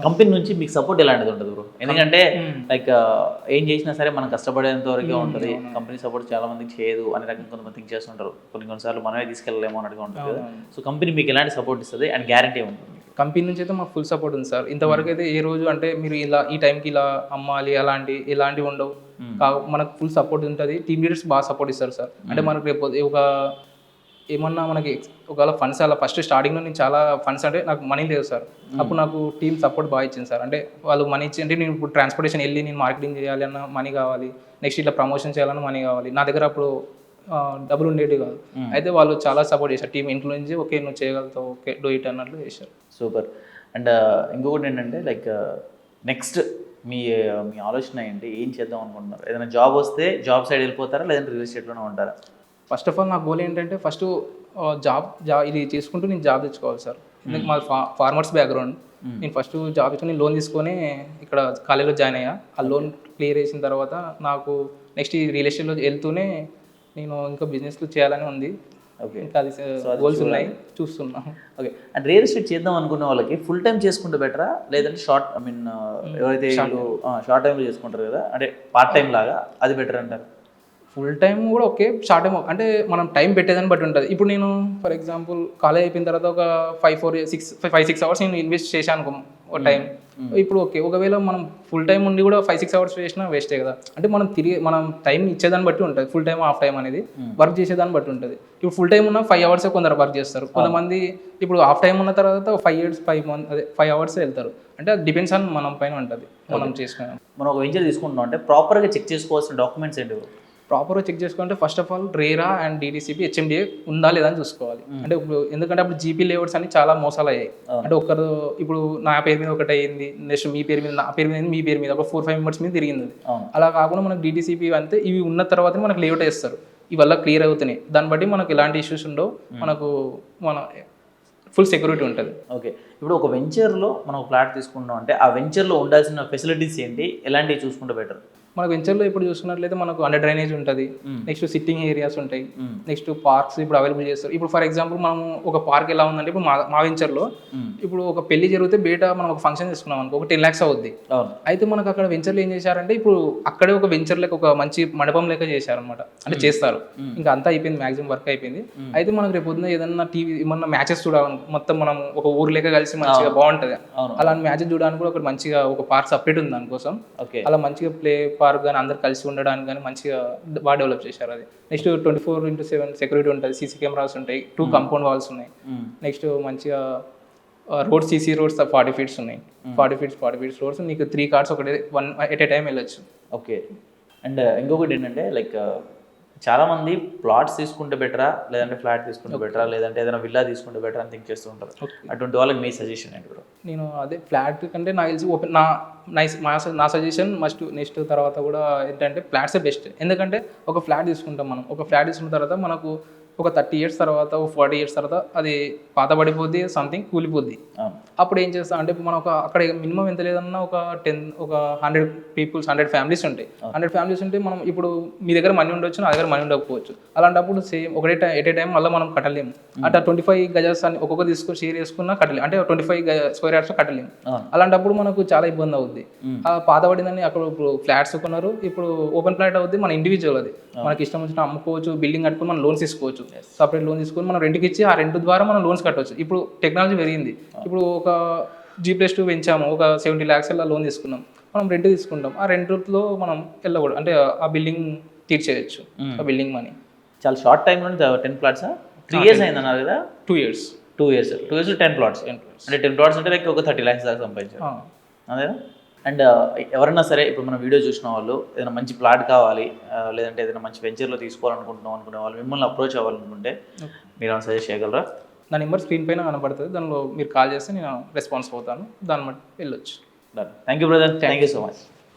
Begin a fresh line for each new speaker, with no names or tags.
Company నుంచి మీకు support ఎలాంటిది ఉంటుంది బ్రో? ఎందుకంటే లైక్ ఏం చేసినా సరే మనం కష్టపడేంత వరకే ఉంటుంది, కంపెనీ సపోర్ట్ చాలా మందికి చేయదు అనే రకంగా కొంతమంది థింక్ చేస్తుంటారు. కొన్నిసార్లు మనమే తీసుకెళ్ళలేమో అన్నట్టుగా ఉంటుంది కదా. సో కంపెనీ మీకు ఎలాంటి సపోర్ట్ ఇస్తుంది అండ్ గ్యారంటీ ఉంటుంది?
కంపెనీ నుంచి అయితే మాకు ఫుల్ సపోర్ట్ ఉంది సార్. ఇంతవరకు అయితే ఏ రోజు అంటే మీరు ఇలా ఈ టైంకి ఇలా అమ్మాలి ఎలాంటివి ఉండవు. మనకు ఫుల్ సపోర్ట్ ఉంటుంది. టీమ్ లీడర్స్ బాగా సపోర్ట్ ఇస్తారు సార్. అంటే మనకు రేపు ఒక ఏమన్నా మనకి ఒకవేళ ఫండ్స్ అలా ఫస్ట్ స్టార్టింగ్లో నేను చాలా ఫండ్స్ అంటే నాకు మనీ లేదు సార్. అప్పుడు నాకు టీమ్ సపోర్ట్ బాగా ఇచ్చింది సార్. అంటే వాళ్ళు మనీ ఇచ్చి అంటే నేను ఇప్పుడు ట్రాన్స్పోర్టేషన్ వెళ్ళి నేను మార్కెటింగ్ చేయాలి అన్న మనీ కావాలి, నెక్స్ట్ ఇట్లా ప్రమోషన్ చేయాలన్న మనీ కావాలి. నా దగ్గర అప్పుడు డబ్బులు ఉండేవి కాదు. అయితే వాళ్ళు చాలా సపోర్ట్ చేశారు. టీం ఇంట్లో నుంచి ఓకే నువ్వు చేయగలుగుతావు, ఓకే డూ ఇట్ అన్నట్లు చేశారు.
సూపర్. అండ్ ఇంకొకటి ఏంటంటే లైక్ నెక్స్ట్ మీ మీ ఆలోచన ఏంటి, ఏం చేద్దాం అనుకుంటున్నారు? ఏదైనా జాబ్ వస్తే జాబ్ సైడ్ వెళ్ళిపోతారా లేదంటే రియల్ ఎస్టేట్లోనే ఉంటారా?
ఫస్ట్ ఆఫ్ ఆల్ నా గోల్ ఏంటంటే ఫస్ట్ జాబ్ ఇది చేసుకుంటూ నేను జాబ్ తెచ్చుకోవాలి సార్. ఎందుకంటే మా ఫార్మర్స్ బ్యాక్గ్రౌండ్. నేను ఫస్ట్ జాబ్ తెచ్చుకొని నేను లోన్ తీసుకొని ఇక్కడ కాలేజీలో జాయిన్ అయ్యా. ఆ లోన్ క్లియర్ చేసిన తర్వాత నాకు నెక్స్ట్ ఈ రియల్ ఎస్టేట్లో వెళ్తూనే నేను ఇంకా బిజినెస్లు చేయాలని ఉంది.
ఓకే,
ఇంకా అది గోల్స్ ఉన్నాయి, చూస్తున్నా.
ఓకే. అండ్ రియల్ ఎస్టేట్ చేద్దాం అనుకున్న వాళ్ళకి ఫుల్ టైం చేసుకుంటే బెటరా లేదంటే ఎవరైతే షార్ట్ టైంలో చేసుకుంటారు కదా, అంటే పార్ట్ టైం లాగా, అది బెటర్ అంటారు?
ఫుల్ టైం కూడా ఓకే, షార్ట్ టైం అంటే మనం టైం పెట్టేదాన్ని బట్టి ఉంటుంది. ఇప్పుడు నేను ఫర్ ఎగ్జాంపుల్ కాలేజ్ అయిపోయిన తర్వాత ఒక 5-6 అవర్స్ నేను ఇన్వెస్ట్ చేశాను ఒక టైం. ఇప్పుడు ఓకే, ఒకవేళ మనం ఫుల్ టైం ఉండి కూడా 5-6 అవర్స్ చేసినా వేస్టే కదా. అంటే మనం టైం ఇచ్చేదాన్ని బట్టి ఉంటుంది. ఫుల్ టైం హాఫ్ టైం అనేది వర్క్ చేసేదాన్ని బట్టి ఉంటుంది. ఇప్పుడు ఫుల్ టైం ఉన్న 5 అవర్స్ కొందరు వర్క్ చేస్తారు. కొంతమంది ఇప్పుడు హాఫ్ టైం ఉన్న తర్వాత 5 అవర్స్ వెళ్తారు. అంటే అది డిపెండ్స్ ఆన్ మనం పైన ఉంటుంది, మనం చేసుకున్నాం.
మనం ఒక వెంచర్ తీసుకుంటున్నాం అంటే ప్రాపర్గా చెక్ చేసుకోవాల్సిన డాక్యుమెంట్స్ ఏంటి?
ప్రాపర్గా చెక్ చేసుకుంటే first of all RERA and DTCP HMDA ఉందా లేదా అని చూసుకోవాలి. అంటే ఇప్పుడు ఎందుకంటే అప్పుడు జీపీ లేఅవుట్స్ అని చాలా మోసాలు అయ్యాయి. అంటే ఒకరు ఇప్పుడు నా పేరు మీద ఒకటి అయ్యింది, నెక్స్ట్ మీ పేరు మీద, నా పేరు మీద, మీ పేరు మీద ఒక 4-5 మెంబర్స్ మీద తిరిగింది. అలా కాకుండా మనకు డీటీసీపీ అంతే ఇవి ఉన్న తర్వాత మనకు లేఅవుట్ వేస్తారు. ఇవల్ల క్లియర్ అవుతున్నాయి. దాన్ని బట్టి మనకు ఎలాంటి ఇష్యూస్ ఉండవు, మన ఫుల్ సెక్యూరిటీ ఉంటుంది.
ఓకే. ఇప్పుడు ఒక వెంచర్లో మనం ఒక ఫ్లాట్ తీసుకుంటాం అంటే ఆ వెంచర్లో ఉండాల్సిన ఫెసిలిటీస్ ఏంటి, ఎలాంటివి చూసుకుంటే బెటర్?
మనకు వెంచర్లో ఇప్పుడు చూసుకున్నట్లయితే మనకు అండర్ డ్రైనేజ్ ఉంటుంది, నెక్స్ట్ సిట్టింగ్ ఏరియాస్ ఉంటాయి, నెక్స్ట్ పార్క్స్ ఇప్పుడు అవైలబుల్ చేస్తారు. ఇప్పుడు ఫర్ ఎగ్జాంపుల్ మనం ఒక పార్క్ ఎలా ఉందంటే ఇప్పుడు మా వెంచర్లో ఇప్పుడు ఒక పెళ్లి జరిగితే బయట మనం ఒక ఫంక్షన్ చేసుకున్నాం అనుకో, ఒక 10 lakhs అవుద్ది. అయితే మనకు అక్కడ వెంచర్లో ఏం చేశారంటే ఇప్పుడు అక్కడే ఒక వెంచర్ లెక్క ఒక మంచి మండపం లెక్క చేశారనమాట. అంటే చేస్తారు, ఇంకా అంతా అయిపోయింది, మాక్సిమం వర్క్ అయిపోయింది. అయితే మనకు రేపు పొద్దున ఏదన్నా టీవీ ఏమన్నా మ్యాచెస్ చూడాలి, మొత్తం మనం ఒక ఊరు లెక్క కలిసి మంచిగా బాగుంటుంది. అలాంటి మ్యాచెస్ చూడడానికి కూడా ఒక మంచిగా ఒక పార్క్ సపరేట్ ఉంది దానికోసం. అలా మంచిగా ప్లే పార్క్ కానీ అందరు కలిసి ఉండడానికి కానీ మంచిగా బాగా డెవలప్ చేశారు. అది నెక్స్ట్ 24/7 సెక్యూరిటీ ఉంటుంది, సీసీ కెమెరాస్ ఉంటాయి, 2 కాంపౌండ్ వాల్స్ ఉన్నాయి. నెక్స్ట్ మంచిగా రోడ్స్, సీసీ రోడ్స్ 40 feet ఉన్నాయి. 40 feet రోడ్స్, నీకు 3 cars ఒకటే ఎట్ ఏ టైం వెళ్ళొచ్చు.
ఓకే. అండ్ ఇంకొకటి ఏంటంటే లైక్ చాలామంది ప్లాట్స్ తీసుకుంటే బెటరా లేదంటే ఫ్లాట్ తీసుకుంటే బెటరా లేదంటే ఏదైనా విల్లా తీసుకుంటే బెటర్ అని థింక్ చేస్తూ ఉంటారు. అటువంటి వాళ్ళకి మీ సజెషన్ ఏంటి బ్రో?
నేను అదే ఫ్లాట్ కంటే నాకు తెలిసి ఓపెన్ నా సజెషన్ నెక్స్ట్ తర్వాత కూడా ఏంటంటే ఫ్లాట్సే బెస్ట్. ఎందుకంటే ఒక ఫ్లాట్ తీసుకుంటాం మనం, ఒక ఫ్లాట్ తీసుకున్న తర్వాత మనకు ఒక 30 years తర్వాత, ఒక 40 years తర్వాత అది పాత పడిపోద్ది, సంథింగ్ కూలిపోద్ది. అప్పుడు ఏం చేస్తాం అంటే మనం అక్కడ మినిమం ఎంత లేదన్నా ఒక 100 peoples 100 families ఉంటాయి. 100 families ఉంటే మనం ఇప్పుడు మీ దగ్గర మనీ ఉండొచ్చు, నా దగ్గర మనీ ఉండకపోవచ్చు. అలాంటప్పుడు సేమ్ ఎట్ ఏ టైం మళ్ళీ మనం కట్టలేము. అట్లా 25 గజాస్ అని ఒక్కొక్క తీసుకొని షేర్ చేసుకున్నా కట్టలేము, అంటే 25 square yards కట్టలేము. అలాంటప్పుడు మనకు చాలా ఇబ్బంది అవుద్ది. పాత పడిందని అక్కడ ఇప్పుడు ఫ్లాట్స్ కొన్నారు, ఇప్పుడు ఓపెన్ ఫ్లాట్ అవుద్ది, మన ఇండివిజువల్ అది మనకి ఇష్టం వచ్చిన అమ్ముకోవచ్చు, బిల్డింగ్ కట్టుకొని మనం లోన్స్ తీసుకోవచ్చు, సపరేట్ లోన్ తీసుకొని మనం రెంట్కి ఇచ్చి ఆ రెంట్ ద్వారా మనం లోన్స్ కట్టవచ్చు. ఇప్పుడు టెక్నాలజీ పెరిగింది. ఇప్పుడు ఒక G+2 పెంచాము, ఒక 70 lakhs అలా లోన్ తీసుకున్నాం, మనం రెంట్ తీసుకుంటాం, ఆ రెంట్లో మనం వెళ్ళకూడదు, అంటే ఆ బిల్డింగ్ తీర్చేయచ్చు, ఆ బిల్డింగ్ మనీ.
చాలా షార్ట్ టైంలో 10 plots 3 years అయింది అన్నారు కదా?
2 years
10 plots అంటే 10 plots అంటే లైక్ ఒక 30 lakhs దాకా సంపాదించారు అదేనా? అండ్ ఎవరన్నా సరే ఇప్పుడు మన వీడియో చూసిన వాళ్ళు ఏదైనా మంచి ప్లాట్ కావాలి లేదంటే ఏదైనా మంచి వెంచర్లో తీసుకోవాలనుకుంటున్నాం అనుకునే వాళ్ళు మిమ్మల్ని అప్రోచ్ అవ్వాలనుకుంటే మీరు ఏమైనా సజెస్ట్ చేయగలరా?
నా నెంబర్ స్క్రీన్ పైన కనపడుతుంది, దానిలో మీరు కాల్ చేస్తే నేను రెస్పాన్స్ అవుతాను, దాన్ని బట్టి వెళ్ళొచ్చు.
Thank you brother, thank you so much.